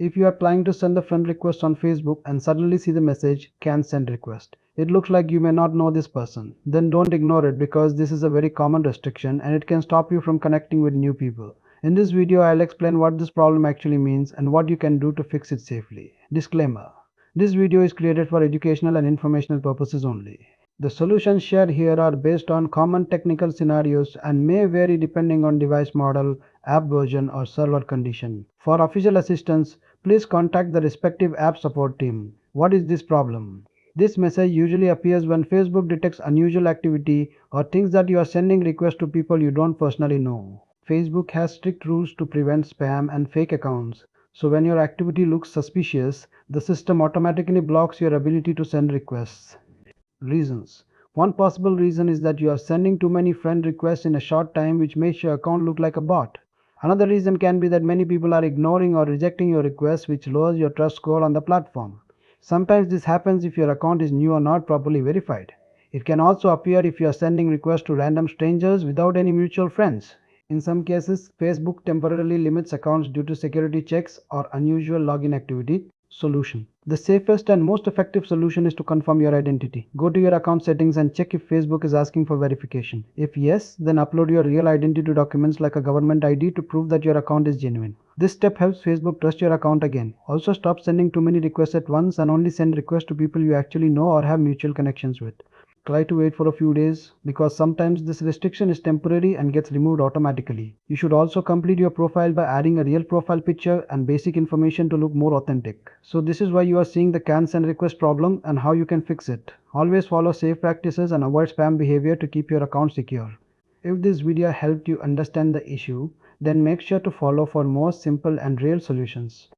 If you are planning to send a friend request on Facebook and suddenly see the message "Can send request," it looks like you may not know this person. Then don't ignore it because this is a very common restriction and it can stop you from connecting with new people. In this video, I'll explain what this problem actually means and what you can do to fix it safely. Disclaimer: this video is created for educational and informational purposes only. The solutions shared here are based on common technical scenarios and may vary depending on device model, app version, or server condition. For official assistance, please contact the respective app support team. What is this problem? This message usually appears when Facebook detects unusual activity or thinks that you are sending requests to people you don't personally know. Facebook has strict rules to prevent spam and fake accounts. So when your activity looks suspicious, the system automatically blocks your ability to send requests. Reasons: one possible reason is that you are sending too many friend requests in a short time, which makes your account look like a bot. Another reason can be that many people are ignoring or rejecting your requests, which lowers your trust score on the platform. Sometimes this happens if your account is new or not properly verified. It can also appear if you are sending requests to random strangers without any mutual friends. In some cases, Facebook temporarily limits accounts due to security checks or unusual login activity. Solution: the safest and most effective solution is to confirm your identity. Go to your account settings and check if Facebook is asking for verification. If yes, then upload your real identity documents like a government ID to prove that your account is genuine. This step helps Facebook trust your account again. Also, stop sending too many requests at once and only send requests to people you actually know or have mutual connections with. Try to wait for a few days because sometimes this restriction is temporary and gets removed automatically. You should also complete your profile by adding a real profile picture and basic information to look more authentic. So this is why you are seeing the can send request problem and how you can fix it. Always follow safe practices and avoid spam behavior to keep your account secure. If this video helped you understand the issue, then make sure to follow for more simple and real solutions.